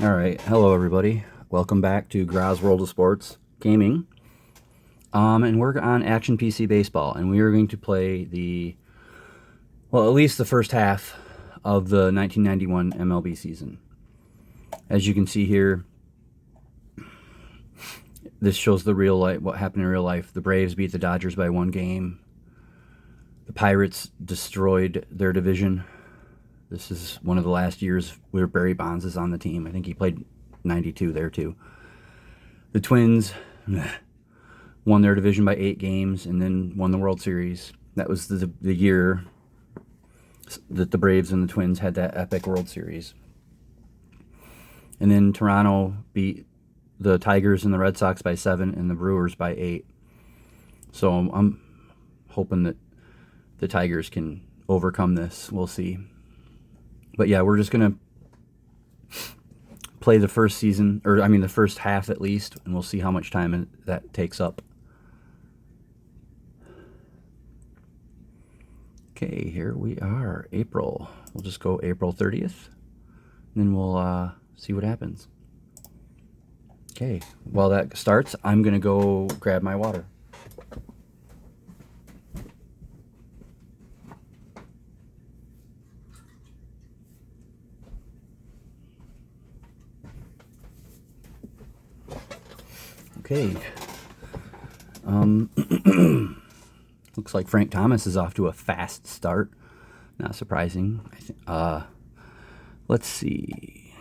All right, hello everybody. Welcome back to Graz World of Sports Gaming. And we're on Action PC Baseball, and we are going to play at least the first half of the 1991 MLB season. As you can see here, this shows the real life, what happened in real life. The Braves beat the Dodgers by 1 game. The Pirates destroyed their division. This is one of the last years where Barry Bonds is on the team. I think he played 92 there too. The Twins won their division by 8 games and then won the World Series. That was the year that the Braves and the Twins had that epic World Series. And then Toronto beat the Tigers and the Red Sox by 7 and the Brewers by 8. So I'm hoping that the Tigers can overcome this. We'll see. But yeah, we're just going to play the first season, the first half at least, and we'll see how much time that takes up. Okay, here we are, April. We'll just go April 30th, and then we'll see what happens. Okay, while that starts, I'm going to go grab my water. Okay. Looks like Frank Thomas is off to a fast start. Not surprising. Let's see.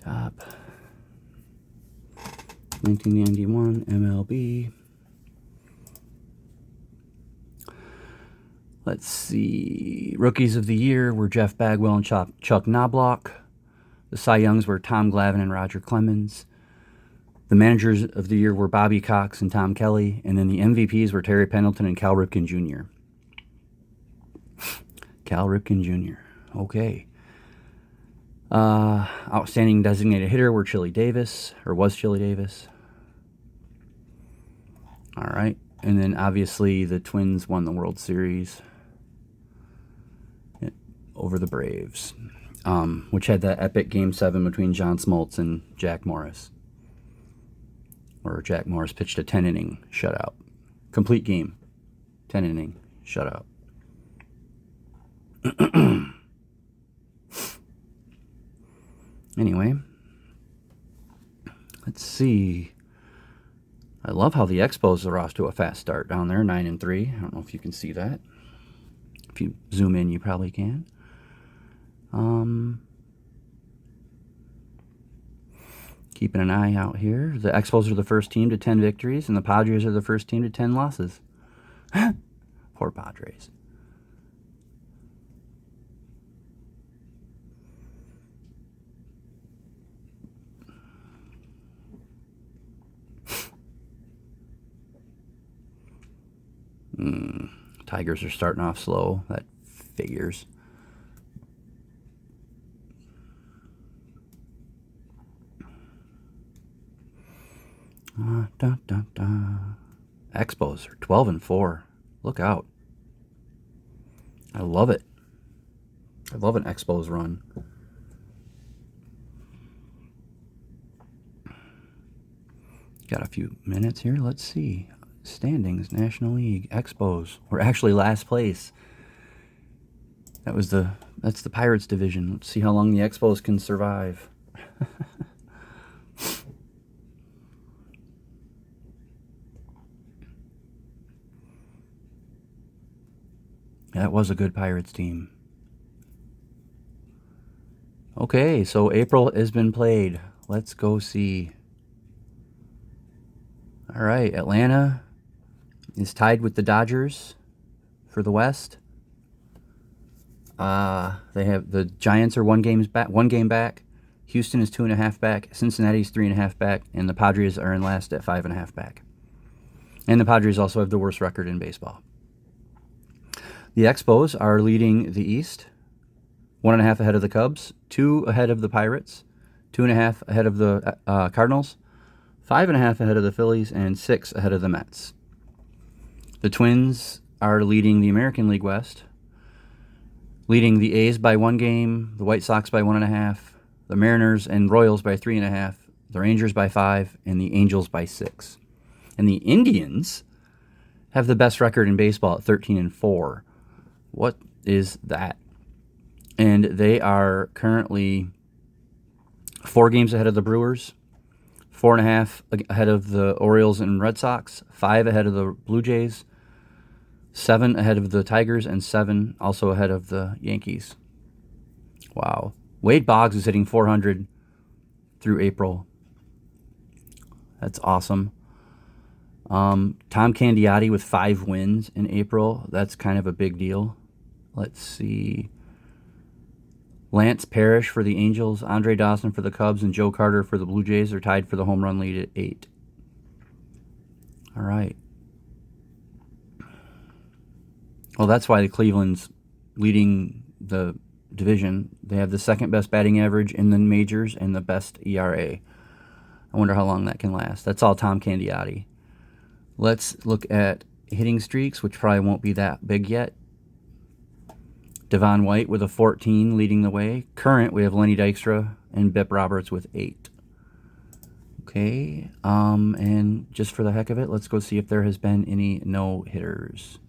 Top 1991 MLB. Let's see. Rookies of the year were Jeff Bagwell and Chuck Knobloch. The Cy Youngs were Tom Glavine and Roger Clemens. The managers of the year were Bobby Cox and Tom Kelly. And then the MVPs were Terry Pendleton and Cal Ripken Jr. Cal Ripken Jr. Okay. Outstanding designated hitter were Chili Davis, or was Chili Davis. All right. And then obviously the Twins won the World Series over the Braves, which had that epic Game 7 between John Smoltz and Jack Morris, where Jack Morris pitched a 10-inning shutout. Complete game. 10-inning shutout. Anyway, let's see. I love how the Expos are off to a fast start down there, 9-3. I don't know if you can see that. If you zoom in, you probably can. Keeping an eye out here. The Expos are the first team to 10 victories, and the Padres are the first team to 10 losses. Poor Padres. Tigers are starting off slow. That figures. Expos are 12-4. Look out. I love it. I love an Expos run. Got a few minutes here. Let's see. Standings, National League, Expos. We're actually last place. That's the Pirates division. Let's see how long the Expos can survive. That was a good Pirates team. Okay, so April has been played. Let's go see. All right, Atlanta is tied with the Dodgers for the West. They have the Giants are 1 game back. Houston is 2.5 back. Cincinnati's 3.5 back, and the Padres are in last at 5.5 back. And the Padres also have the worst record in baseball. The Expos are leading the East, 1.5 ahead of the Cubs, 2 ahead of the Pirates, 2.5 ahead of the Cardinals, 5.5 ahead of the Phillies, and 6 ahead of the Mets. The Twins are leading the American League West, leading the A's by 1 game, the White Sox by 1.5, the Mariners and Royals by 3.5, the Rangers by 5, and the Angels by 6. And the Indians have the best record in baseball at 13-4. What is that? And they are currently 4 games ahead of the Brewers, 4.5 ahead of the Orioles and Red Sox, 5 ahead of the Blue Jays, 7 ahead of the Tigers, and 7 also ahead of the Yankees. Wow. Wade Boggs is hitting 400 through April. That's awesome. Tom Candiotti with 5 wins in April. That's kind of a big deal. Let's see. Lance Parrish for the Angels, Andre Dawson for the Cubs, and Joe Carter for the Blue Jays are tied for the home run lead at 8. All right. Well, that's why the Cleveland's leading the division. They have the second best batting average in the majors and the best ERA. I wonder how long that can last. That's all Tom Candiotti. Let's look at hitting streaks, which probably won't be that big yet. Devon White with a 14 leading the way. Current, we have Lenny Dykstra and Bip Roberts with 8. Okay, and just for the heck of it, let's go see if there has been any no-hitters.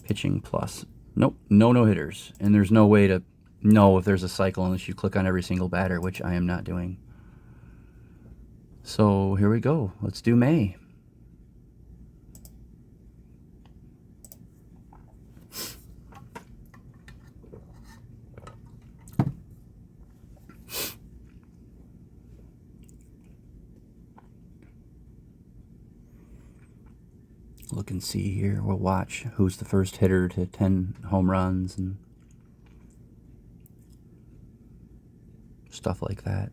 Pitching plus. Nope, no no-hitters. And there's no way to know if there's a cycle unless you click on every single batter, which I am not doing. So here we go. Let's do May. Look and see here. We'll watch who's the first hitter to 10 home runs and stuff like that.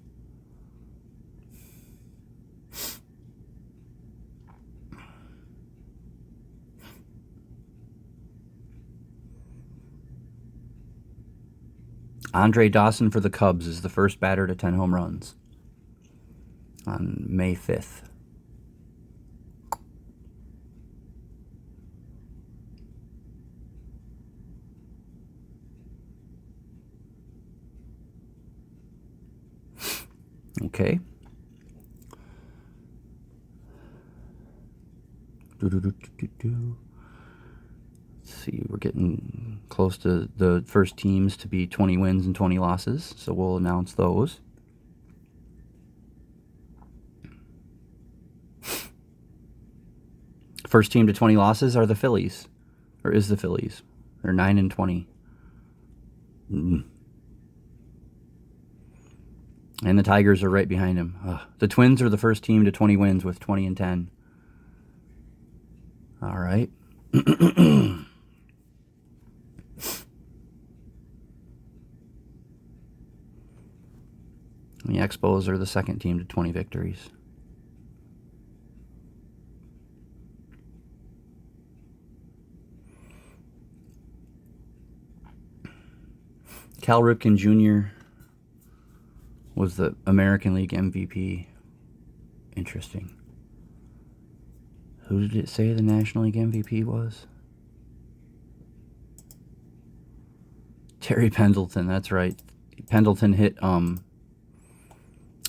Andre Dawson for the Cubs is the first batter to 10 home runs on May 5th. Okay. Let's see, we're getting close to the first teams to be 20 wins and 20 losses, so we'll announce those. First team to 20 losses are the Phillies, or is the Phillies. They're 9-20. And the Tigers are right behind him. The Twins are the first team to 20 wins with 20-10. All right. The Expos are the second team to 20 victories. Cal Ripken Jr. was the American League MVP. Interesting. Who did it say the National League MVP was? Terry Pendleton, that's right. Pendleton hit,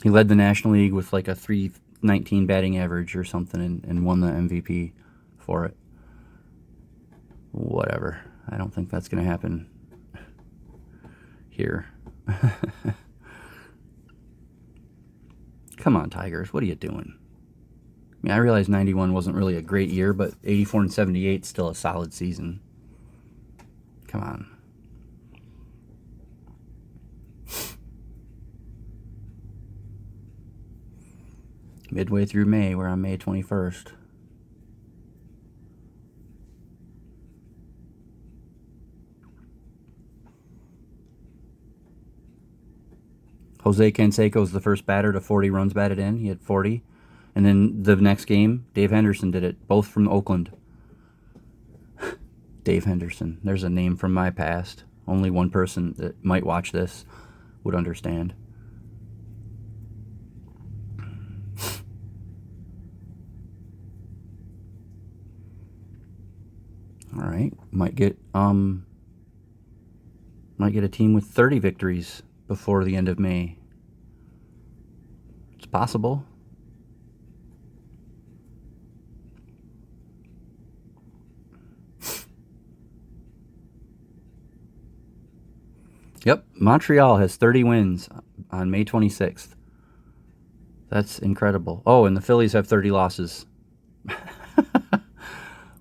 he led the National League with like a 319 batting average or something and won the MVP for it. Whatever. I don't think that's going to happen here. Come on, Tigers. What are you doing? I mean, I realize 91 wasn't really a great year, but 84 and 78 is still a solid season. Come on. Midway through May, we're on May 21st. Jose Canseco is the first batter to 40 runs batted in. He had 40. And then the next game, Dave Henderson did it, both from Oakland. Dave Henderson. There's a name from my past. Only one person that might watch this would understand. All right, might get a team with 30 victories before the end of May. It's possible. Yep, Montreal has 30 wins on May 26th. That's incredible. Oh, and the Phillies have 30 losses.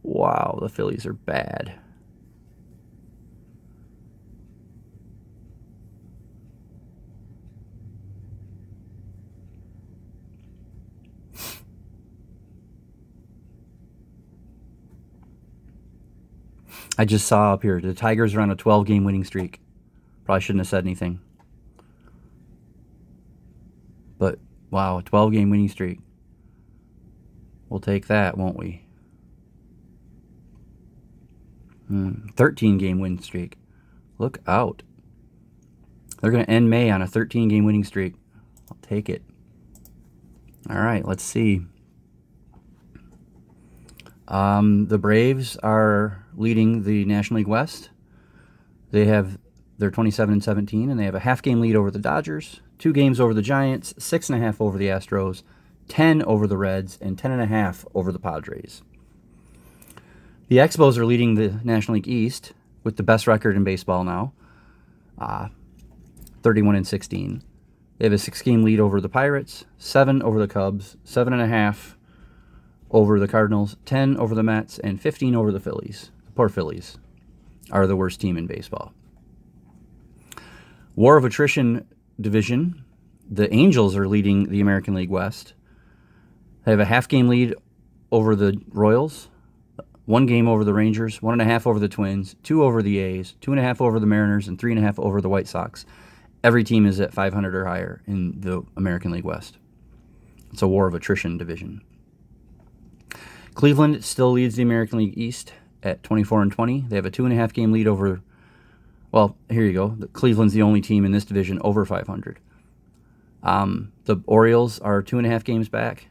Wow, the Phillies are bad. I just saw up here, the Tigers are on a 12-game winning streak. Probably shouldn't have said anything. But, wow, a 12-game winning streak. We'll take that, won't we? 13-game win streak. Look out. They're going to end May on a 13-game winning streak. I'll take it. All right, let's see. The Braves are leading the National League West. They're 27-17, and they have a half-game lead over the Dodgers, 2 games over the Giants, 6.5 over the Astros, 10 over the Reds, and 10.5 over the Padres. The Expos are leading the National League East with the best record in baseball now, 31-16. They have a 6-game lead over the Pirates, 7 over the Cubs, 7.5 over the Cardinals, 10 over the Mets, and 15 over the Phillies. The poor Phillies are the worst team in baseball. War of attrition division. The Angels are leading the American League West. They have a half-game lead over the Royals, 1 game over the Rangers, 1.5 over the Twins, 2 over the A's, 2.5 over the Mariners, and 3.5 over the White Sox. Every team is at 500 or higher in the American League West. It's a war of attrition division. Cleveland still leads the American League East at 24-20. They have a 2.5-game lead over. Well, here you go. Cleveland's the only team in this division over 500. The Orioles are 2.5 games back.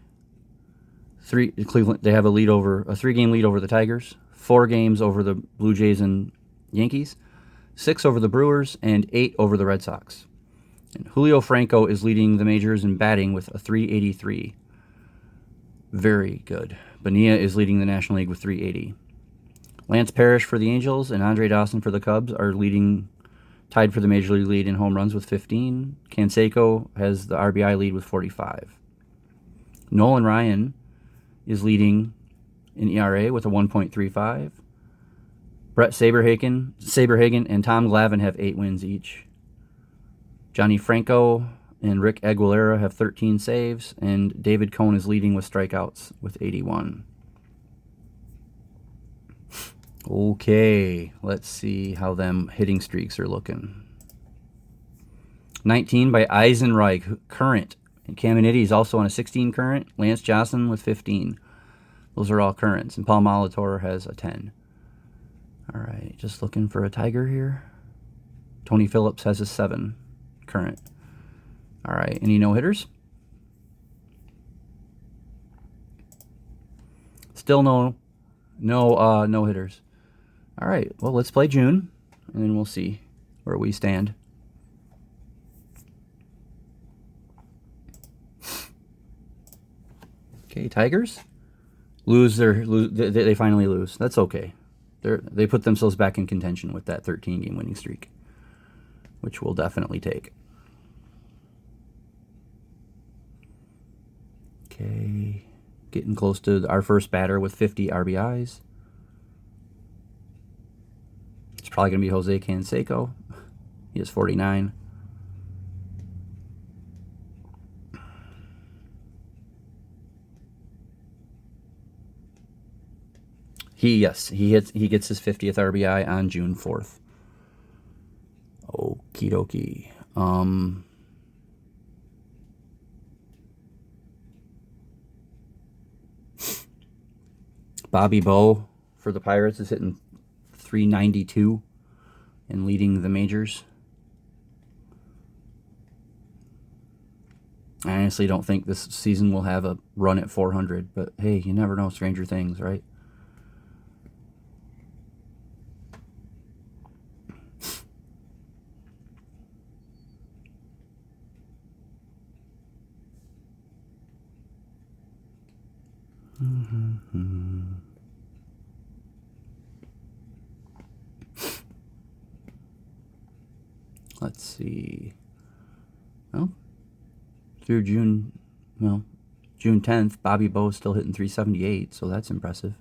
Cleveland. They have a 3-game lead over the Tigers. 4 games over the Blue Jays and Yankees. 6 over the Brewers and 8 over the Red Sox. And Julio Franco is leading the majors in batting with a .383. Very good. Bonilla is leading the National League with .380. Lance Parrish for the Angels and Andre Dawson for the Cubs are tied for the Major League lead in home runs with 15. Canseco has the RBI lead with 45. Nolan Ryan is leading in ERA with a 1.35. Brett Saberhagen and Tom Glavine have 8 wins each. Johnny Franco and Rick Aguilera have 13 saves, and David Cone is leading with strikeouts with 81. Okay, let's see how them hitting streaks are looking. 19 by Eisenreich, current. And Caminiti is also on a 16 current. Lance Johnson with 15. Those are all currents. And Paul Molitor has a 10. All right, just looking for a Tiger here. Tony Phillips has a 7 current. All right, any no-hitters? Still no no-hitters. All right, well, let's play June, and then we'll see where we stand. Okay, Tigers they finally lose. That's okay. They put themselves back in contention with that 13-game winning streak, which we'll definitely take. Okay, getting close to our first batter with 50 RBIs. It's probably going to be Jose Canseco. He has 49. He gets his 50th RBI on June 4th. Okie dokie. Bobby Bowe for the Pirates is hitting .392 and leading the majors. I honestly don't think this season will have a run at 400, but hey, you never know, stranger things, right? Let's see. Well, through June 10th, Bobby Bo's still hitting 378, so that's impressive.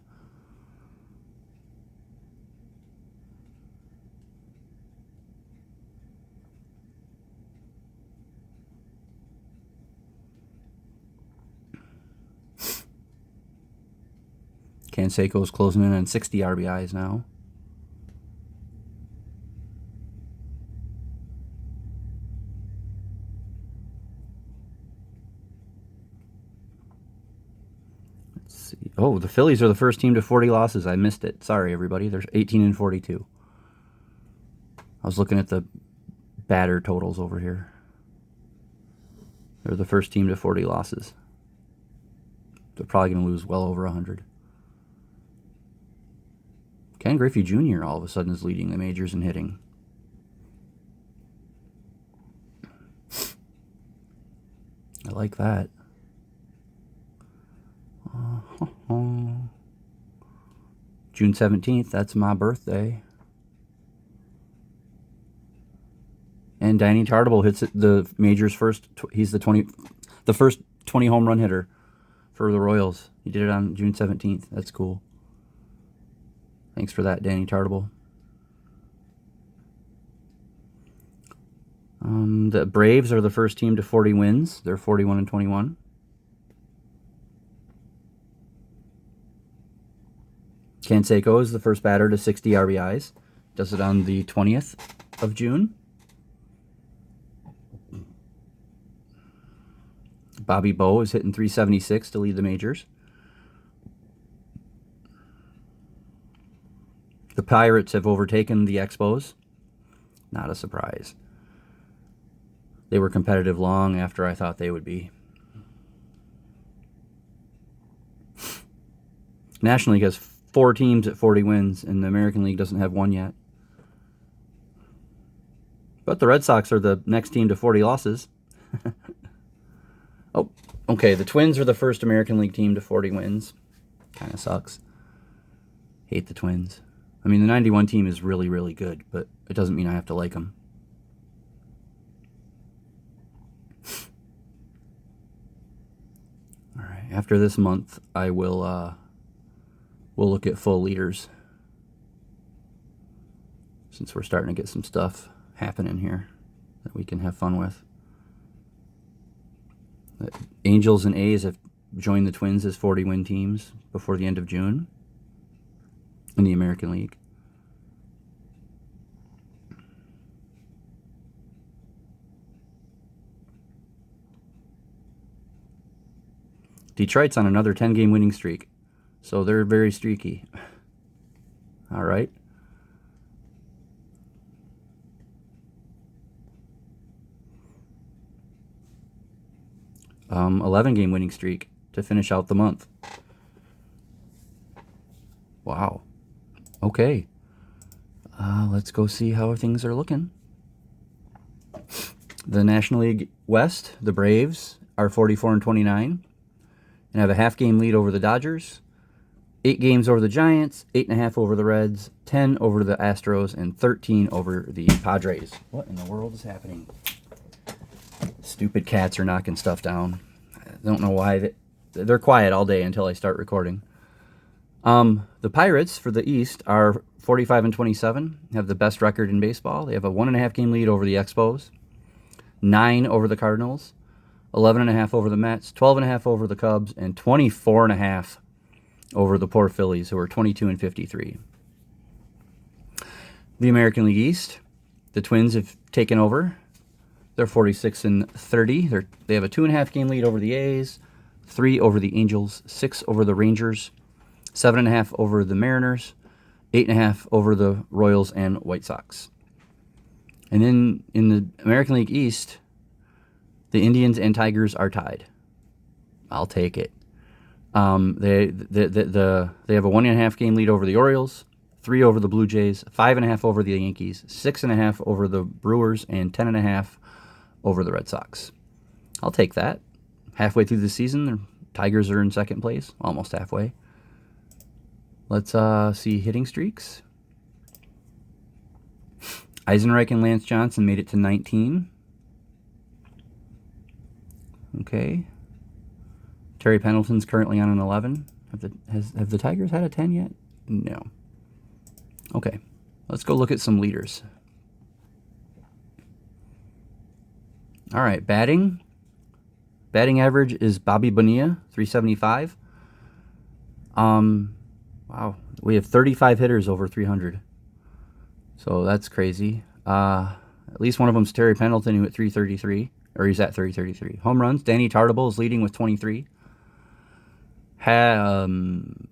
Canseco's closing in on 60 RBIs now. Let's see. Oh, the Phillies are the first team to 40 losses. I missed it. Sorry, everybody. There's 18 and 42. I was looking at the batter totals over here. They're the first team to 40 losses. They're probably going to lose well over 100. Ken Griffey Jr. all of a sudden is leading the majors in hitting. I like that. June 17th, that's my birthday. And Danny Tartabull hits the majors first. He's the first 20 home run hitter for the Royals. He did it on June 17th. That's cool. Thanks for that, Danny Tartabull. The Braves are the first team to 40 wins. They're 41 and 21. Canseco is the first batter to 60 RBIs. Does it on the 20th of June. Bobby Bo is hitting 376 to lead the majors. The Pirates have overtaken the Expos. Not a surprise. They were competitive long after I thought they would be. National League has 4 teams at 40 wins, and the American League doesn't have one yet. But the Red Sox are the next team to 40 losses. Oh, okay. The Twins are the first American League team to 40 wins. Kind of sucks. Hate the Twins. I mean, the 91 team is really, really good, but it doesn't mean I have to like them. All right. After this month, I will we'll look at full leaders, since we're starting to get some stuff happening here that we can have fun with. The Angels and A's have joined the Twins as 40-win teams before the end of June in the American League. Detroit's on another 10-game winning streak, so they're very streaky. All right. Um, 11-game winning streak to finish out the month. Wow. Okay. Let's go see how things are looking. The National League West, the Braves are 44 and 29 and have a half-game lead over the Dodgers, 8 games over the Giants, 8.5 over the Reds, 10 over the Astros, and 13 over the Padres. What in the world is happening? Stupid cats are knocking stuff down. I don't know why. They're quiet all day until I start recording. The Pirates for the East are 45 and 27, have the best record in baseball. They have a 1.5-game lead over the Expos, 9 over the Cardinals, 11.5 over the Mets, 12.5 over the Cubs, and 24.5 over the poor Phillies, who are 22 and 53. The American League East, the Twins have taken over. They're 46 and 30. They have a 2.5-game lead over the A's, 3 over the Angels, 6 over the Rangers, 7.5 over the Mariners, 8.5 over the Royals and White Sox. And then in the American League East, the Indians and Tigers are tied. I'll take it. They have a 1.5-game lead over the Orioles, 3 over the Blue Jays, 5.5 over the Yankees, 6.5 over the Brewers, and 10.5 over the Red Sox. I'll take that. Halfway through the season, they're Tigers are in second place, almost halfway. Let's see hitting streaks. Eisenreich and Lance Johnson made it to 19. Okay. Terry Pendleton's currently on an 11. Have the Tigers had a 10 yet? No. Okay. Let's go look at some leaders. All right, batting. Batting average is Bobby Bonilla, 375. Wow, we have 35 hitters over 300. So that's crazy. At least one of them's Terry Pendleton, who at 333, or he's at 333. Home runs, Danny Tartable is leading with 23. Brian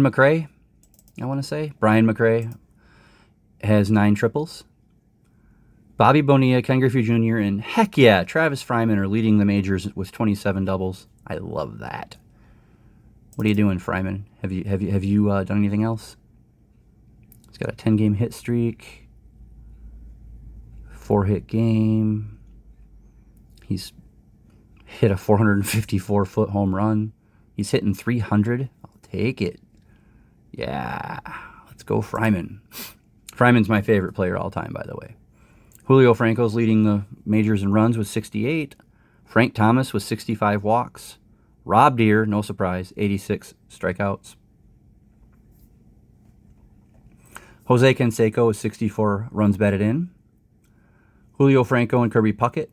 McRae, I want to say. Brian McRae has 9 triples. Bobby Bonilla, Ken Griffey Jr., and heck yeah, Travis Fryman are leading the majors with 27 doubles. I love that. What are you doing, Fryman? Have you done anything else? He's got a 10-game hit streak, 4-hit game. He's hit a 454-foot home run. He's hitting 300. I'll take it. Yeah, let's go, Fryman. Fryman's my favorite player all time, by the way. Julio Franco's leading the majors in runs with 68. Frank Thomas with 65 walks. Rob Deere, no surprise, 86 strikeouts. Jose Canseco with 64 runs batted in. Julio Franco and Kirby Puckett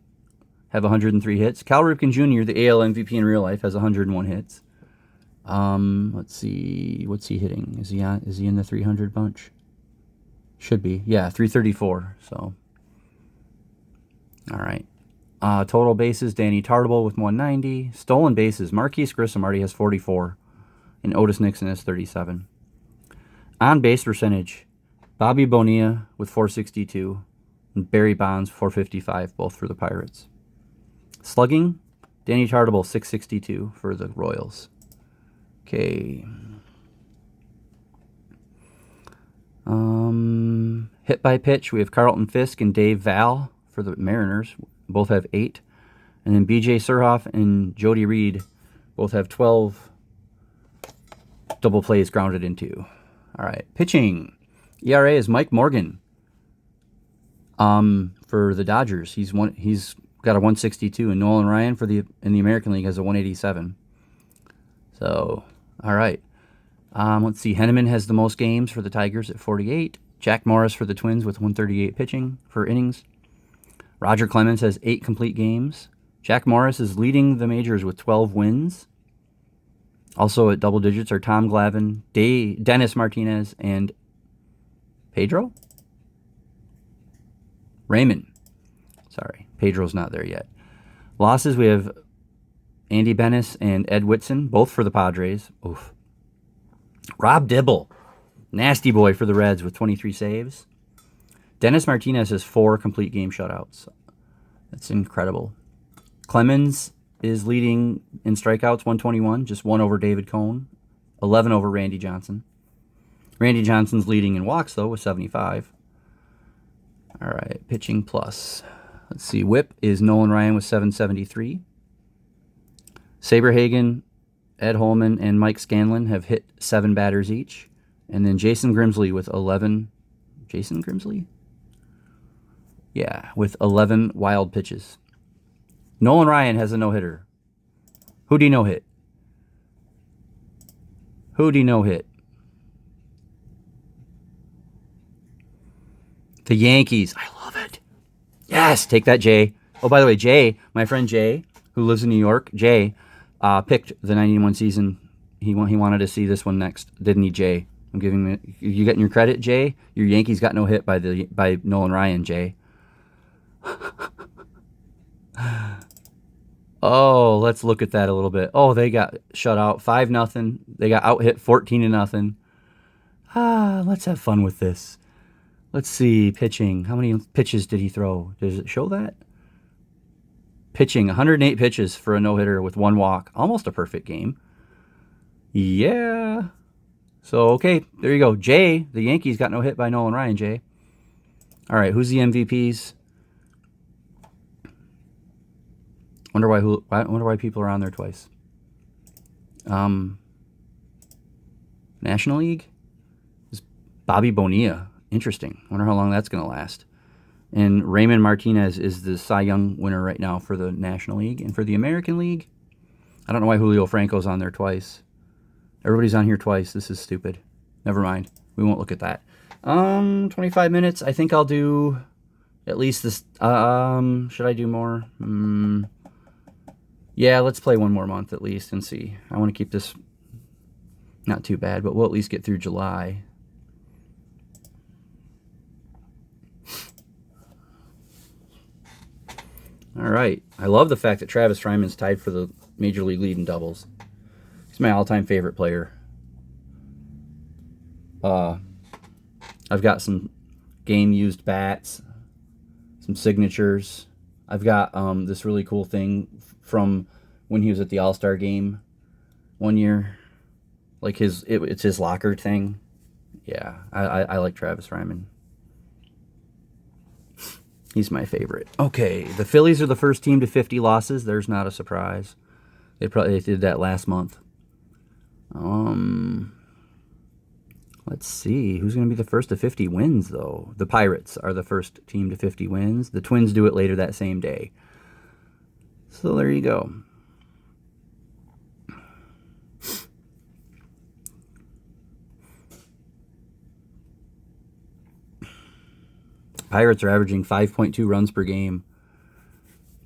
have 103 hits. Cal Ripken Jr., the AL MVP in real life, has 101 hits. Let's see, what's he hitting? Is he in the 300 bunch? Should be. Yeah, 334. So, all right. Total bases, Danny Tartable with 190. Stolen bases, Marquise Grissom already has 44. And Otis Nixon has 37. On base percentage, Bobby Bonilla with 462. And Barry Bonds, 455, both for the Pirates. Slugging, Danny Tartable, 662 for the Royals. Okay. Hit by pitch, we have Carlton Fisk and Dave Val for the Mariners. Both have 8. And then B.J. Surhoff and Jody Reed both have 12 double plays grounded into. All right. Pitching. ERA is Mike Morgan for the Dodgers. He's got a 162, and Nolan Ryan in the American League has a 187. So, all right. Let's see. Henneman has the most games for the Tigers at 48. Jack Morris for the Twins with 138 pitching for innings. Roger Clemens has 8 complete games. Jack Morris is leading the majors with 12 wins. Also at double digits are Tom Glavine, Dennis Martinez, and Pedro? Raymond. Sorry, Pedro's not there yet. Losses, we have Andy Bennis and Ed Whitson, both for the Padres. Oof. Rob Dibble, nasty boy for the Reds with 23 saves. Dennis Martinez has 4 complete game shutouts. That's incredible. Clemens is leading in strikeouts, 121, just 1 over David Cone, 11 over Randy Johnson. Randy Johnson's leading in walks, though, with 75. All right, pitching plus. Let's see, whip is Nolan Ryan with 773. Saberhagen, Ed Holman, and Mike Scanlon have hit 7 batters each. And then Jason Grimsley with 11. Jason Grimsley? Yeah, with 11 wild pitches. Nolan Ryan has a no-hitter. Who'd he no-hit? Who'd he no-hit? The Yankees. I love it. Yes, take that, Jay. Oh, by the way, Jay, my friend Jay, who lives in New York, Jay, picked the 91 season. He wanted to see this one next, didn't he, Jay? I'm giving you getting your credit, Jay. Your Yankees got no hit by Nolan Ryan, Jay. Oh, let's look at that a little bit. Oh, they got shut out 5-0. They got out hit 14-0. Let's have fun with this. Let's see, pitching. How many pitches did he throw? Does it show that? Pitching, 108 pitches for a no-hitter with 1 walk. Almost a perfect game. Yeah. So, okay, there you go. Jay, the Yankees got no hit by Nolan Ryan, Jay. All right, who's the MVPs? Wonder why people are on there twice. National League is Bobby Bonilla. Interesting. Wonder how long that's going to last. And Raymond Martinez is the Cy Young winner right now for the National League. And for the American League, I don't know why Julio Franco's on there twice. Everybody's on here twice. This is stupid. Never mind. We won't look at that. 25 minutes. I think I'll do at least this. Should I do more? Yeah, let's play one more month at least and see. I want to keep this not too bad, but we'll at least get through July. All right. I love the fact that Travis Fryman's tied for the Major League lead in doubles. He's my all-time favorite player. I've got some game-used bats, some signatures. I've got this really cool thing from when he was at the All-Star game one year. Like it's his locker thing. Yeah, I like Travis Fryman. He's my favorite. Okay, the Phillies are the first team to 50 losses. There's not a surprise. They did that last month. Let's see. Who's going to be the first to 50 wins, though? The Pirates are the first team to 50 wins. The Twins do it later that same day. So there you go. Pirates are averaging 5.2 runs per game,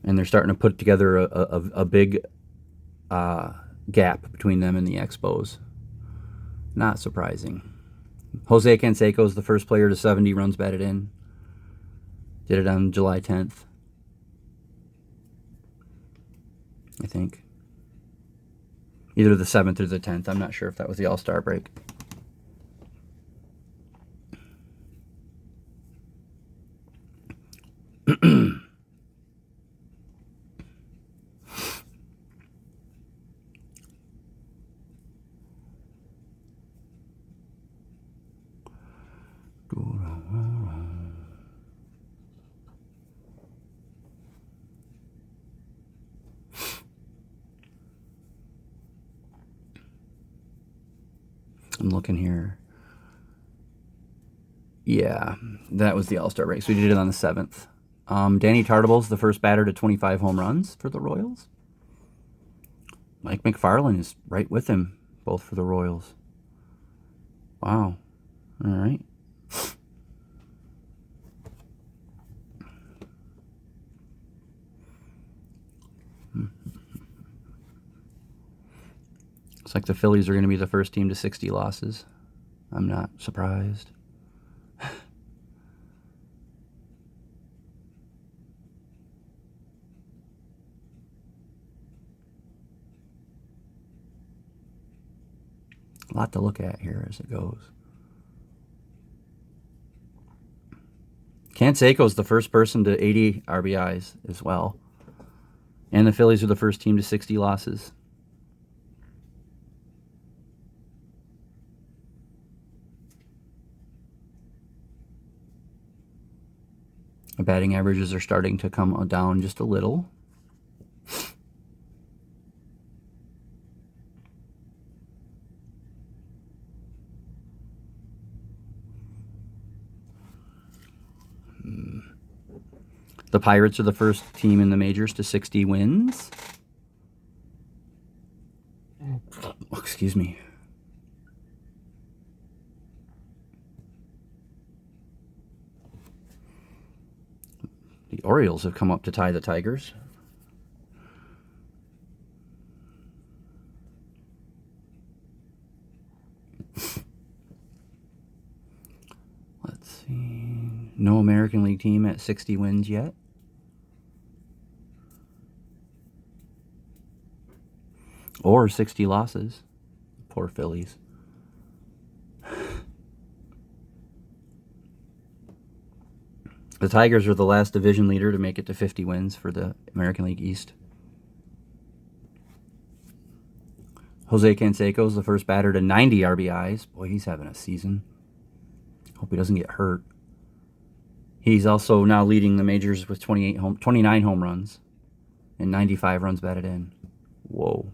and they're starting to put together a big gap between them and the Expos. Not surprising. Jose Canseco is the first player to 70 runs batted in. Did it on July 10th, I think. Either the 7th or the 10th. I'm not sure if that was the All-Star break. I'm looking here. Yeah, that was the All-Star break. So we did it on the 7th. Danny Tartable's the first batter to 25 home runs for the Royals. Mike McFarland is right with him, both for the Royals. Wow. All right. Looks like the Phillies are going to be the first team to 60 losses. I'm not surprised. A lot to look at here as it goes. Canseco's the first person to 80 RBIs as well. And the Phillies are the first team to 60 losses. The batting averages are starting to come down just a little. The Pirates are the first team in the majors to 60 wins. Oh, excuse me. The Orioles have come up to tie the Tigers. Let's see. No American League team at 60 wins yet. Or 60 losses. Poor Phillies. The Tigers are the last division leader to make it to 50 wins for the American League East. Jose Canseco is the first batter to 90 RBIs. Boy, he's having a season. Hope he doesn't get hurt. He's also now leading the majors with 29 home runs. and 95 runs batted in. Whoa.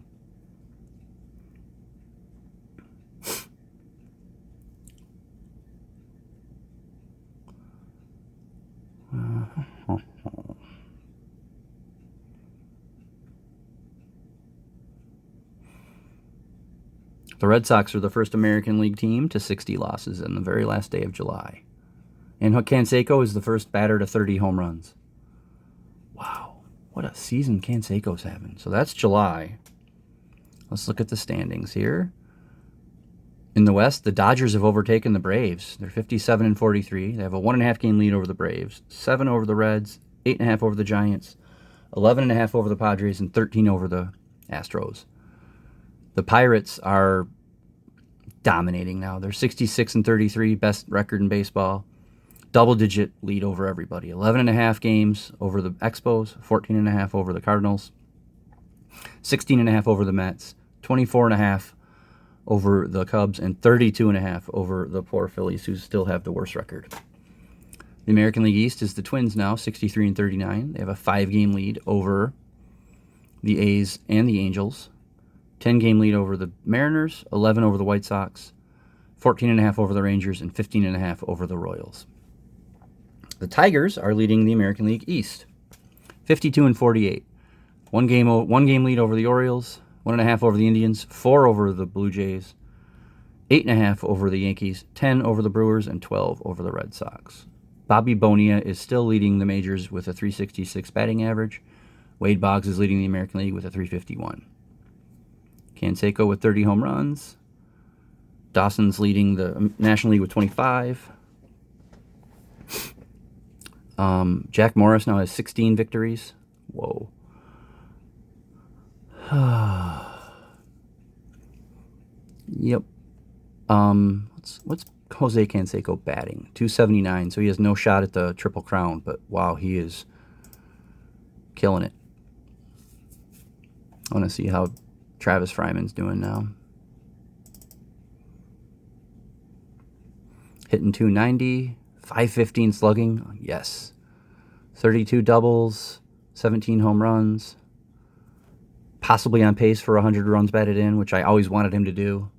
The Red Sox are the first American League team to 60 losses on the very last day of July. And Canseco is the first batter to 30 home runs. Wow, what a season Canseco's having. So that's July. Let's look at the standings here. In the West, the Dodgers have overtaken the Braves. They're 57-43. They have a 1.5 game lead over the Braves, 7 over the Reds, 8.5 over the Giants, 11.5 over the Padres, and 13 over the Astros. The Pirates are dominating now. They're 66-33, best record in baseball. Double-digit lead over everybody. 11.5 games over the Expos, 14.5 over the Cardinals, 16.5 over the Mets, 24.5 over the Cubs, and 32.5 over the poor Phillies, who still have the worst record. The American League East is the Twins now, 63-39. They have a 5-game lead over the A's and the Angels. 10-game lead over the Mariners, 11 over the White Sox, 14.5 over the Rangers, and 15.5 over the Royals. The Tigers are leading the American League East, 52-48. One game lead over the Orioles, 1.5 over the Indians, 4 over the Blue Jays, 8.5 over the Yankees, 10 over the Brewers, and 12 over the Red Sox. Bobby Bonilla is still leading the majors with a .366 batting average. Wade Boggs is leading the American League with a .351. Canseco with 30 home runs. Dawson's leading the National League with 25. Jack Morris now has 16 victories. Whoa. Yep. What's Jose Canseco batting? .279, so he has no shot at the Triple Crown, but wow, he is killing it. I want to see how Travis Fryman's doing now. Hitting .290, .515 slugging. Yes. 32 doubles, 17 home runs. Possibly on pace for 100 runs batted in, which I always wanted him to do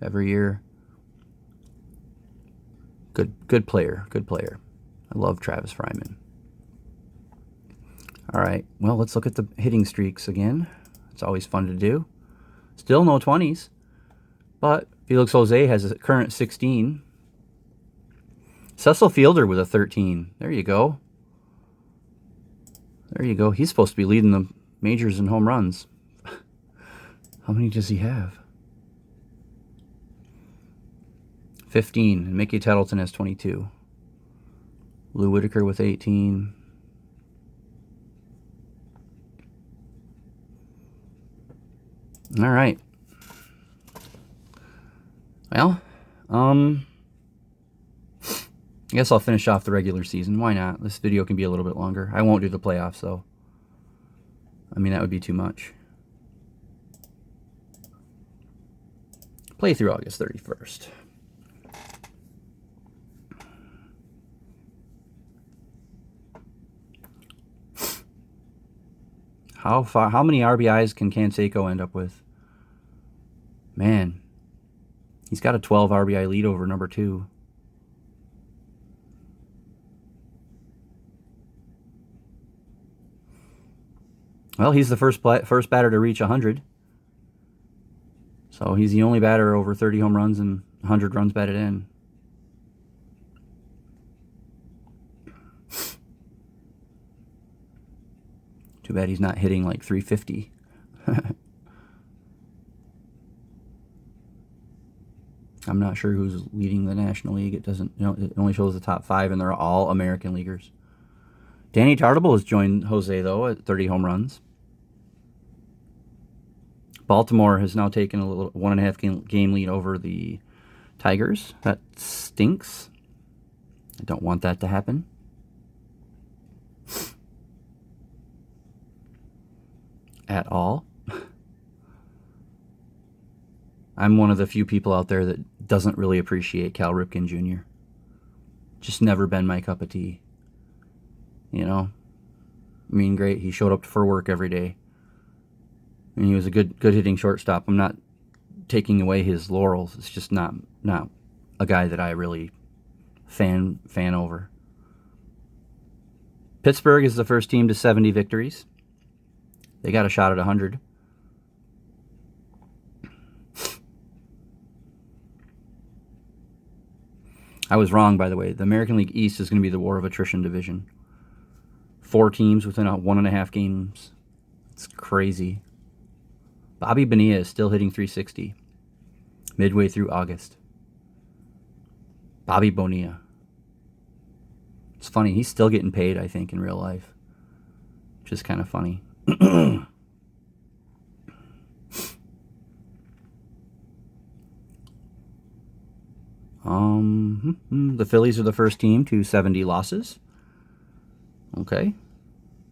every year. Good player. I love Travis Fryman. All right, well, let's look at the hitting streaks again. It's always fun to do. Still no 20s, but Felix Jose has a current 16. Cecil Fielder with a 13. There you go. He's supposed to be leading the majors in home runs. How many does he have? 15. And Mickey Tettleton has 22. Lou Whitaker with 18. All right. Well, I guess I'll finish off the regular season. Why not? This video can be a little bit longer. I won't do the playoffs, though. I mean, that would be too much. Play through August 31st. How many RBIs can Canseco end up with? Man, he's got a 12 RBI lead over number 2. Well, he's the first batter to reach 100. So he's the only batter over 30 home runs and 100 runs batted in. Too bad he's not hitting like 350. I'm not sure who's leading the National League. It doesn't, it only shows the top 5, and they're all American leaguers. Danny Tartabull has joined Jose, though, at 30 home runs. Baltimore has now taken a little 1.5 game lead over the Tigers. That stinks. I don't want that to happen. At all. I'm one of the few people out there that doesn't really appreciate Cal Ripken Jr. Just never been my cup of tea. I mean, great. He showed up for work every day. And he was a good hitting shortstop. I'm not taking away his laurels. It's just not a guy that I really fan over. Pittsburgh is the first team to 70 victories. They got a shot at 100. I was wrong, by the way. The American League East is going to be the war of attrition division. 4 teams within 1.5 games. It's crazy. Bobby Bonilla is still hitting .360 midway through August. Bobby Bonilla. It's funny. He's still getting paid, I think, in real life. Which is kind of funny. The Phillies are the first team to 70 losses. Okay.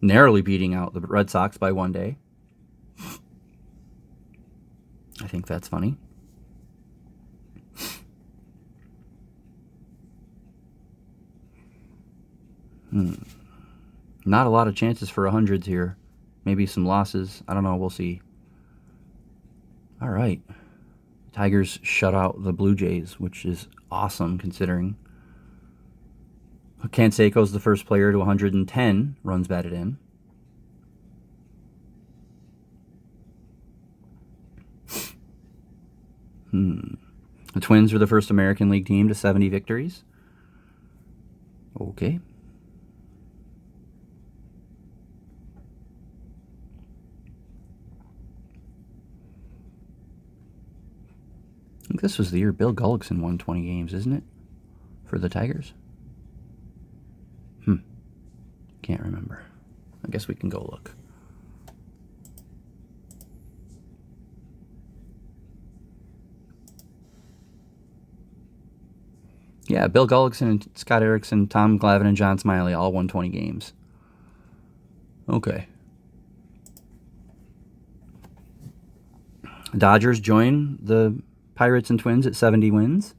Narrowly beating out the Red Sox by 1 day. I think that's funny. Not a lot of chances for 100s here. Maybe some losses. I don't know. We'll see. All right. Tigers shut out the Blue Jays, which is awesome considering. Canseco's the first player to 110 runs batted in. The Twins were the first American League team to 70 victories. Okay. I think this was the year Bill Gullickson won 20 games, isn't it? For the Tigers? Can't remember. I guess we can go look. Yeah, Bill Gullickson and Scott Erickson, Tom Glavine, and John Smiley all won 20 games. Okay. Dodgers join the Pirates and Twins at 70 wins.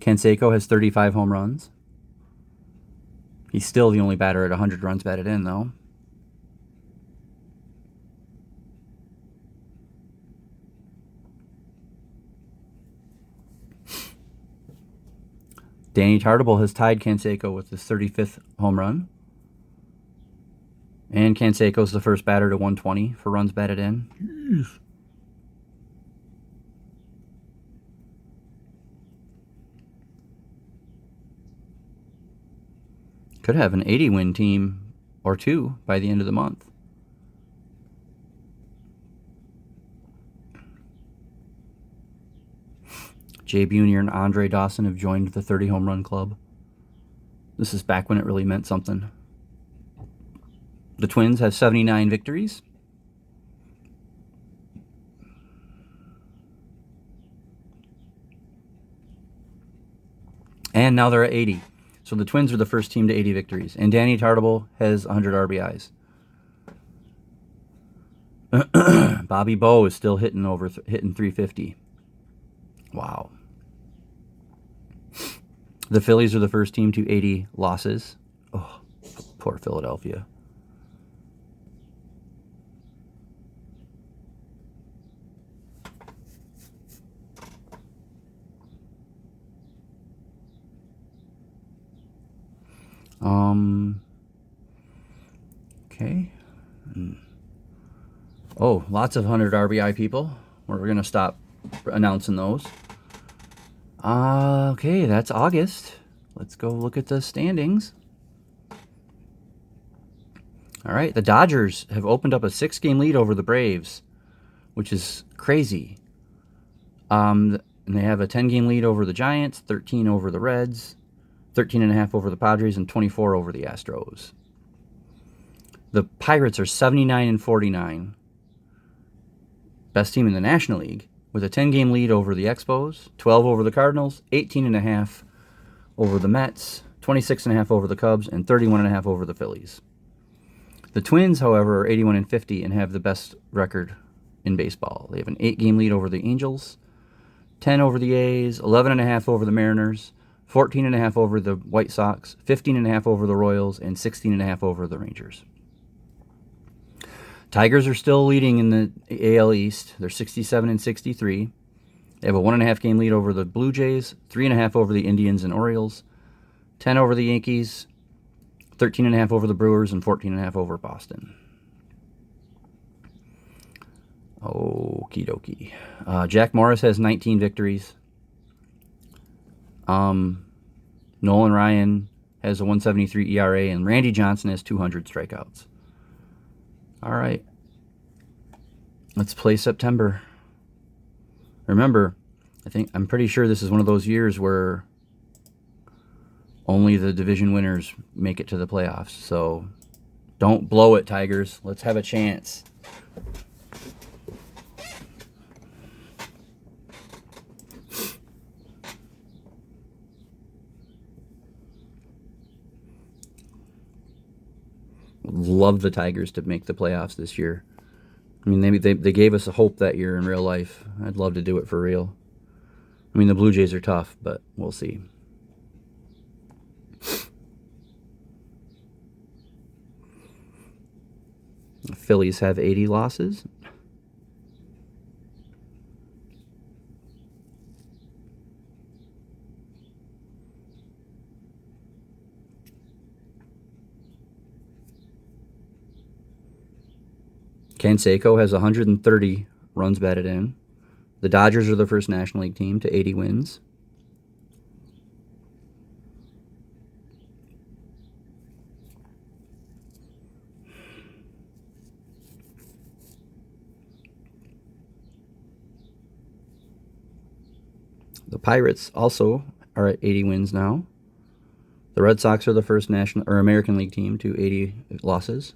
Canseco has 35 home runs. He's still the only batter at 100 runs batted in, though. Danny Tartabull has tied Canseco with his 35th home run. And Canseco's the first batter to 120 for runs batted in. Jeez. Could have an 80-win team or two by the end of the month. Jay Buhner and Andre Dawson have joined the 30-home run club. This is back when it really meant something. The Twins have 79 victories. And now they're at 80. So the Twins are the first team to 80 victories. And Danny Tartabull has 100 RBIs. Bobby Bowe is still hitting 350. Wow. The Phillies are the first team to 80 losses. Oh, poor Philadelphia. Okay. Oh, lots of 100 RBI people. We're going to stop announcing those. Okay, that's August. Let's go look at the standings. All right, the Dodgers have opened up a 6-game lead over the Braves, which is crazy. And they have a 10-game lead over the Giants, 13 over the Reds, 13.5 over the Padres, and 24 over the Astros. The Pirates are 79-49. Best team in the National League, with a 10-game lead over the Expos, 12 over the Cardinals, 18.5 over the Mets, 26.5 over the Cubs, and 31.5 over the Phillies. The Twins, however, are 81-50 and have the best record in baseball. They have an 8-game lead over the Angels, 10 over the A's, 11.5 over the Mariners, 14.5 over the White Sox, 15.5 over the Royals, and 16.5 over the Rangers. Tigers are still leading in the AL East. They're 67 and 63. They have a 1.5 game lead over the Blue Jays, 3.5 over the Indians and Orioles, 10 over the Yankees, 13.5 over the Brewers, and 14.5 over Boston. Okie dokie. Jack Morris has 19 victories. Nolan Ryan has a 1.73 ERA, and Randy Johnson has 200 strikeouts. All right. Let's play September. Remember, I'm pretty sure this is one of those years where only the division winners make it to the playoffs. So don't blow it, Tigers. Let's have a chance. Love the Tigers to make the playoffs this year. I mean, they gave us a hope that year in real life. I'd love to do it for real. I mean, the Blue Jays are tough, but we'll see. The Phillies have 80 losses. Canseco has 130 runs batted in. The Dodgers are the first National League team to 80 wins. The Pirates also are at 80 wins now. The Red Sox are the first National or American League team to 80 losses.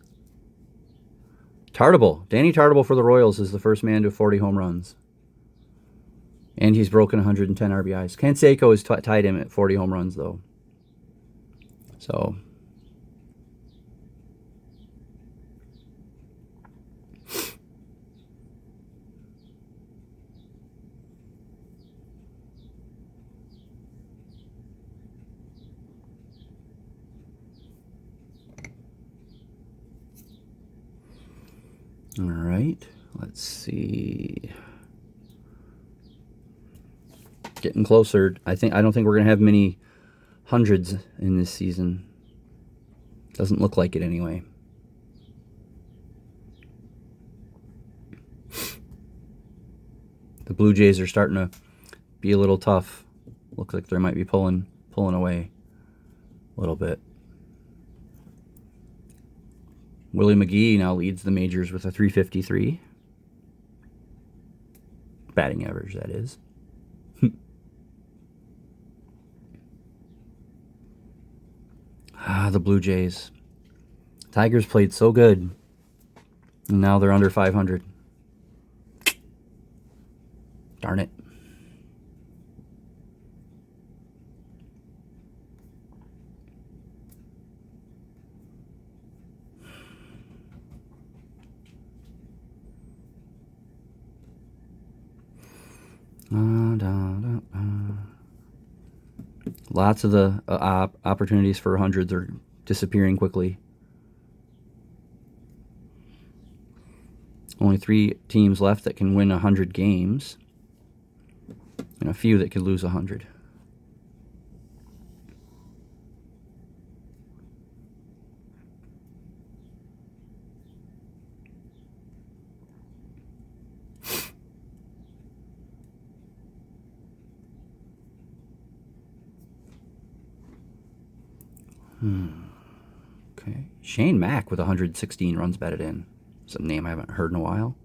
Danny Tartable for the Royals is the first man to 40 home runs. And he's broken 110 RBIs. Canseco has tied him at 40 home runs, though. So. All right, let's see. Getting closer. I don't think we're gonna have many hundreds in this season. Doesn't look like it anyway. The Blue Jays are starting to be a little tough. Looks like they might be pulling away a little bit. Willie McGee now leads the majors with a 353. Batting average, that is. The Blue Jays. Tigers played so good. And now they're under 500. Darn it. Lots of the opportunities for hundreds are disappearing quickly. Only 3 teams left that can win 100 games, and a few that could lose 100. Okay. Shane Mack with 116 runs batted in. It's a name I haven't heard in a while.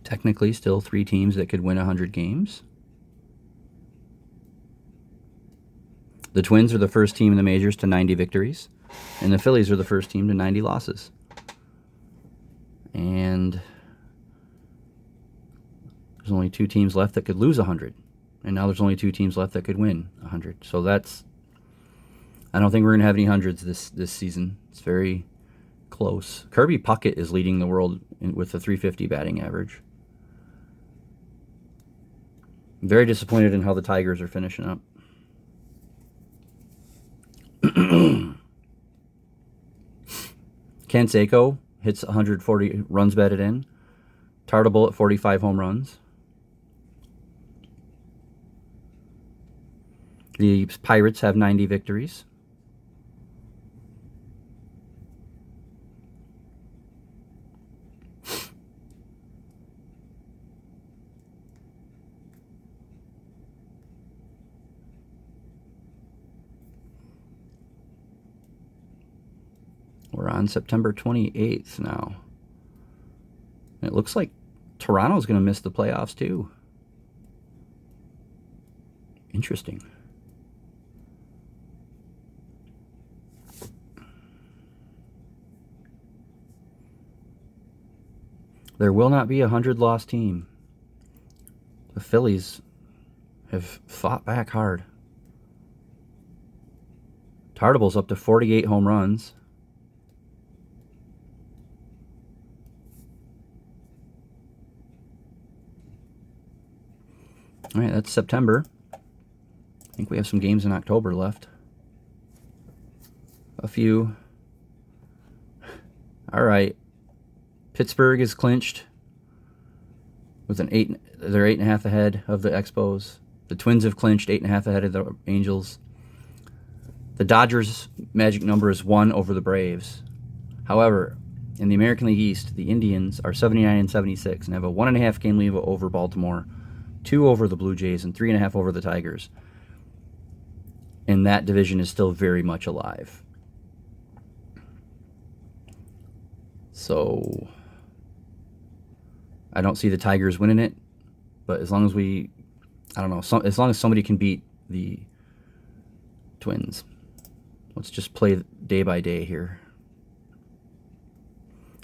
Technically, still 3 teams that could win 100 games. The Twins are the first team in the majors to 90 victories, and the Phillies are the first team to 90 losses. And there's only 2 teams left that could lose 100. And now there's only 2 teams left that could win 100. So I don't think we're going to have any hundreds this season. It's very close. Kirby Puckett is leading the world with a 350 batting average. Very disappointed in how the Tigers are finishing up. Canseco hits 140 runs batted in. Tartable at 45 home runs. The Pirates have 90 victories. We're on September 28th now. It looks like Toronto's going to miss the playoffs too. Interesting. There will not be a 100-loss team. The Phillies have fought back hard. Tartable's up to 48 home runs. All right, that's September. I think we have some games in October left. A few. All right. Pittsburgh is clinched with an 8. They're 8.5 ahead of the Expos. The Twins have clinched 8.5 ahead of the Angels. The Dodgers' magic number is 1 over the Braves. However, in the American League East, the Indians are 79 and 76 and have a 1.5 game lead over Baltimore, 2 over the Blue Jays, and 3.5 over the Tigers. And that division is still very much alive. So I don't see the Tigers winning it, but as long as as long as somebody can beat the Twins. Let's just play day by day here.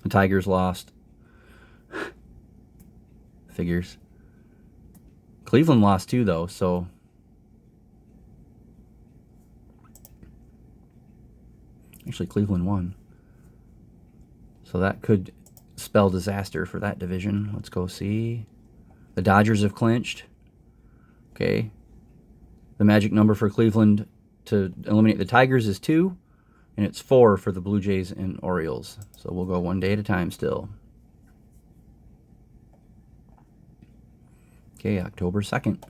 The Tigers lost. Figures. Cleveland lost too, though, so actually Cleveland won. So that could spell disaster for that division. Let's go see. The Dodgers have clinched. Okay. The magic number for Cleveland to eliminate the Tigers is 2, and it's 4 for the Blue Jays and Orioles. So we'll go one day at a time still. Okay, October 2nd.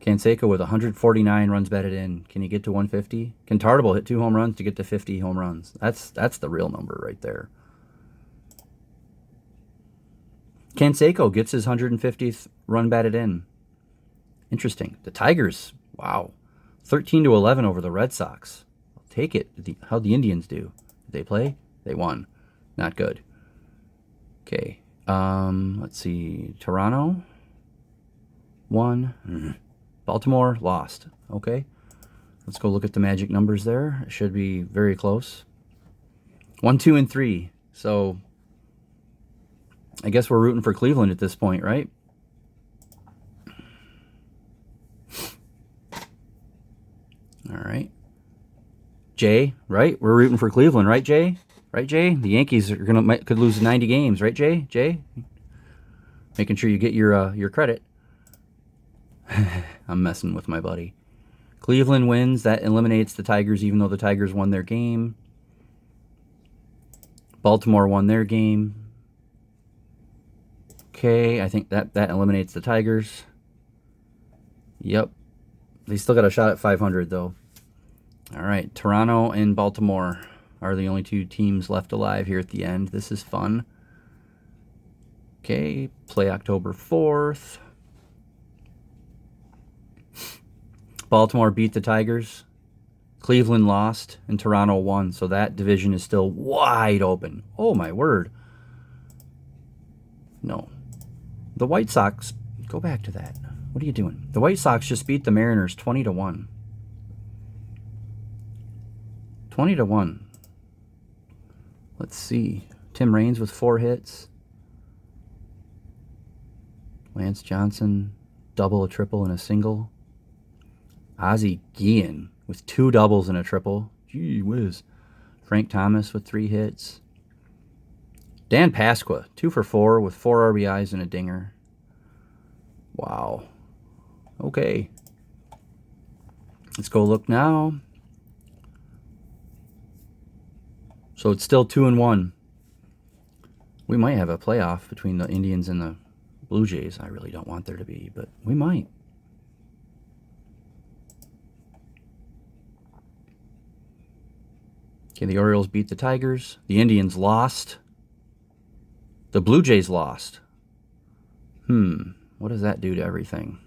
Canseco with 149 runs batted in. Can he get to 150? Can Tartable hit 2 home runs to get to 50 home runs? That's the real number right there. Canseco gets his 150th run batted in. Interesting. The Tigers, wow. 13-11 over the Red Sox. I'll take it. How'd the Indians do? Did they play? They won. Not good. Okay. Let's see. Toronto won. Baltimore lost. Okay. Let's go look at the magic numbers there. It should be very close. 1, 2, and 3. So I guess we're rooting for Cleveland at this point, right? All right. Jay, right? We're rooting for Cleveland, right, Jay? Right, Jay? The Yankees are could lose 90 games, right, Jay? Jay? Making sure you get your credit. I'm messing with my buddy. Cleveland wins. That eliminates the Tigers, even though the Tigers won their game. Baltimore won their game. Okay, I think that eliminates the Tigers. Yep. They still got a shot at 500, though. All right, Toronto and Baltimore are the only 2 teams left alive here at the end. This is fun. Okay, play October 4th. Baltimore beat the Tigers. Cleveland lost, and Toronto won. So that division is still wide open. Oh, my word. No. The White Sox, go back to that. What are you doing? The White Sox just beat the Mariners 20-1. 20-1. Let's see. Tim Raines with 4 hits. Lance Johnson, double, a triple, and a single. Ozzie Guillen with 2 doubles and a triple. Gee whiz. Frank Thomas with 3 hits. Dan Pasqua, 2 for 4 with 4 RBIs and a dinger. Wow. Okay. Let's go look now. So it's still 2-1. We might have a playoff between the Indians and the Blue Jays. I really don't want there to be, but we might. Okay, the Orioles beat the Tigers. The Indians lost. The Blue Jays lost. What does that do to everything?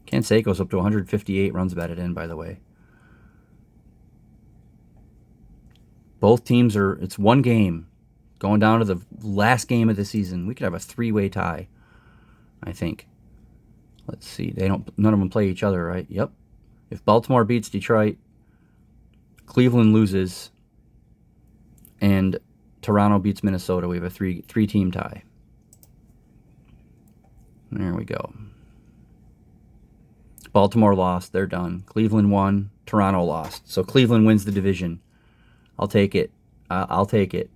Canseco's up to 158 runs batted in, by the way. Both teams are, it's one game. Going down to the last game of the season. We could have a 3-way tie, I think. Let's see. None of them play each other, right? Yep. If Baltimore beats Detroit, Cleveland loses, and Toronto beats Minnesota, we have a three-team tie. There we go. Baltimore lost. They're done. Cleveland won. Toronto lost. So Cleveland wins the division. I'll take it. I'll take it.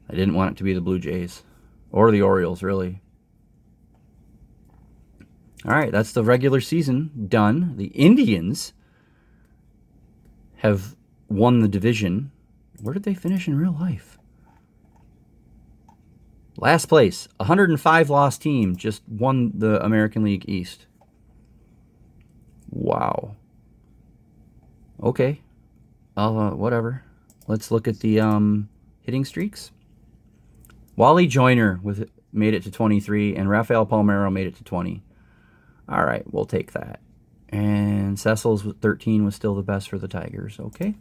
I didn't want it to be the Blue Jays. Or the Orioles, really. All right, that's the regular season done. The Indians have won the division. Where did they finish in real life? Last place. 105 loss team just won the American League East. Wow. Okay. Whatever. Let's look at the hitting streaks. Wally Joyner made it to 23, and Rafael Palmeiro made it to 20. All right, we'll take that. And Cecil's 13 was still the best for the Tigers. Okay.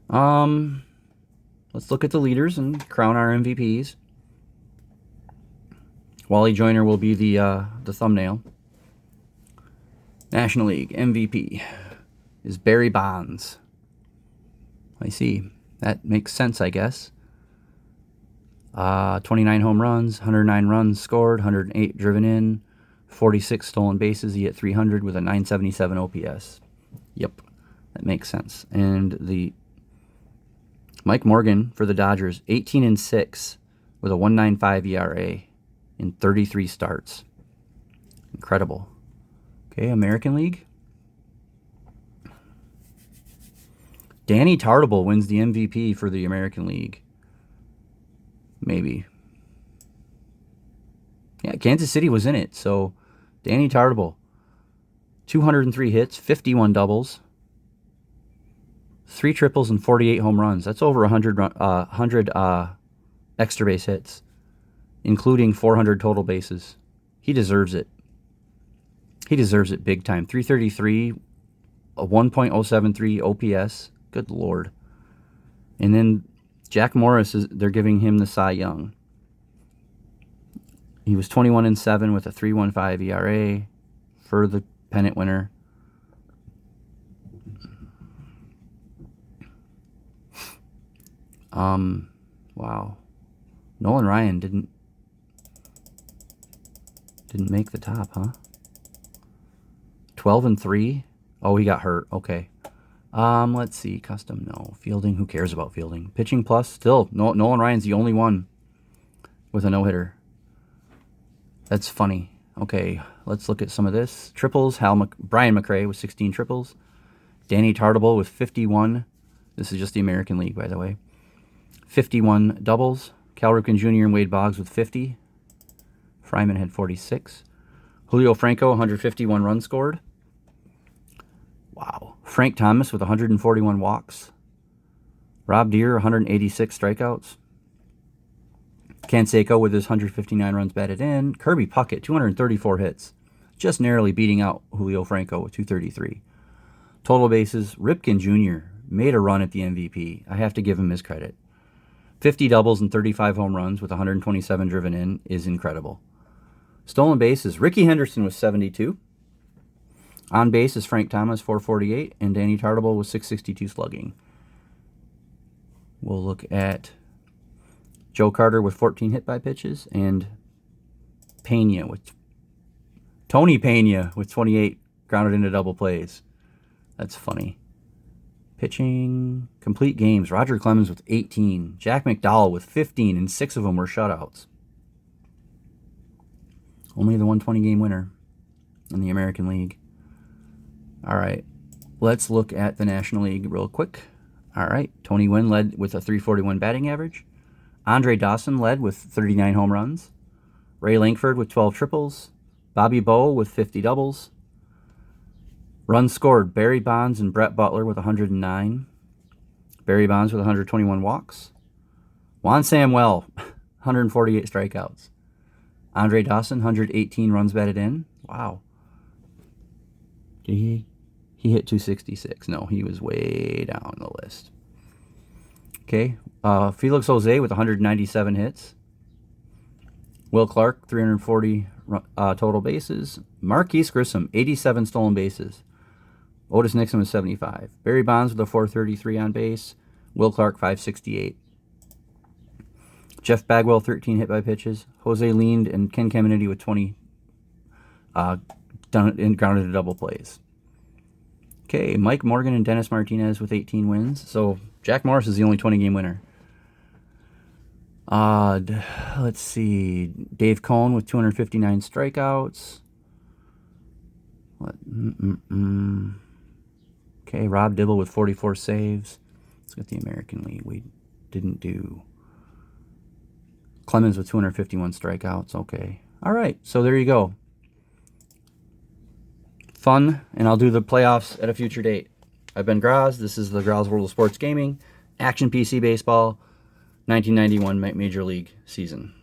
Let's look at the leaders and crown our MVPs. Wally Joyner will be the thumbnail. National League MVP is Barry Bonds. I see. That makes sense, I guess. 29 home runs, 109 runs scored, 108 driven in, 46 stolen bases. He hit 300 with a 977 OPS. Yep, that makes sense. And the Mike Morgan for the Dodgers, 18-6 with a 1.95 ERA in 33 starts. Incredible. Okay, American League. Danny Tartabull wins the MVP for the American League. Maybe. Yeah, Kansas City was in it. So, Danny Tartabull, 203 hits, 51 doubles, 3 triples, and 48 home runs. That's over 100 extra base hits, including 400 total bases. He deserves it. He deserves it big time. 333, a 1.073 OPS. Good Lord. And then Jack Morris, they're giving him the Cy Young. He was 21-7 with a 3.15 ERA for the pennant winner. Wow. Nolan Ryan didn't make the top, huh? 12-3. Oh, he got hurt. Okay. Let's see. Custom, no. Fielding, who cares about fielding? Pitching plus, still. Nolan Ryan's the only one with a no-hitter. That's funny. Okay, let's look at some of this. Triples, Brian McRae with 16 triples. Danny Tartabull with 51. This is just the American League, by the way. 51 doubles. Cal Ripken Jr. and Wade Boggs with 50. Fryman had 46. Julio Franco, 151 runs scored. Wow. Frank Thomas with 141 walks. Rob Deere, 186 strikeouts. Canseco with his 159 runs batted in. Kirby Puckett, 234 hits. Just narrowly beating out Julio Franco with 233. Total bases, Ripken Jr. made a run at the MVP. I have to give him his credit. 50 doubles and 35 home runs with 127 driven in is incredible. Stolen bases, Ricky Henderson was 72. On base is Frank Thomas, 448, and Danny Tartabull with 662 slugging. We'll look at Joe Carter with 14 hit by pitches, and Tony Pena with 28 grounded into double plays. That's funny. Pitching, complete games. Roger Clemens with 18. Jack McDowell with 15, and 6 of them were shutouts. Only the 120-game winner in the American League. All right, let's look at the National League real quick. All right, Tony Gwynn led with a .341 batting average. Andre Dawson led with 39 home runs. Ray Lankford with 12 triples. Bobby Bowe with 50 doubles. Runs scored, Barry Bonds and Brett Butler with 109. Barry Bonds with 121 walks. Juan Samuel, 148 strikeouts. Andre Dawson, 118 runs batted in. Wow. Did he hit 266? No, he was way down the list. Okay, Felix Jose with 197 hits. Will Clark, 340 total bases. Marquise Grissom, 87 stolen bases. Otis Nixon with 75. Barry Bonds with a 433 on base. Will Clark, 568. Jeff Bagwell, 13 hit by pitches. Jose Leaned and Ken Caminiti with 20 grounded to double plays. Okay, Mike Morgan and Dennis Martinez with 18 wins. So Jack Morris is the only 20-game winner. Let's see. Dave Cohn with 259 strikeouts. Okay, Rob Dibble with 44 saves. Let's get the American League. We didn't do. Clemens with 251 strikeouts. Okay. All right, so there you go. Fun, and I'll do the playoffs at a future date. I've been Graz. This is the Graz World of Sports Gaming. Action PC Baseball, 1991 Major League season.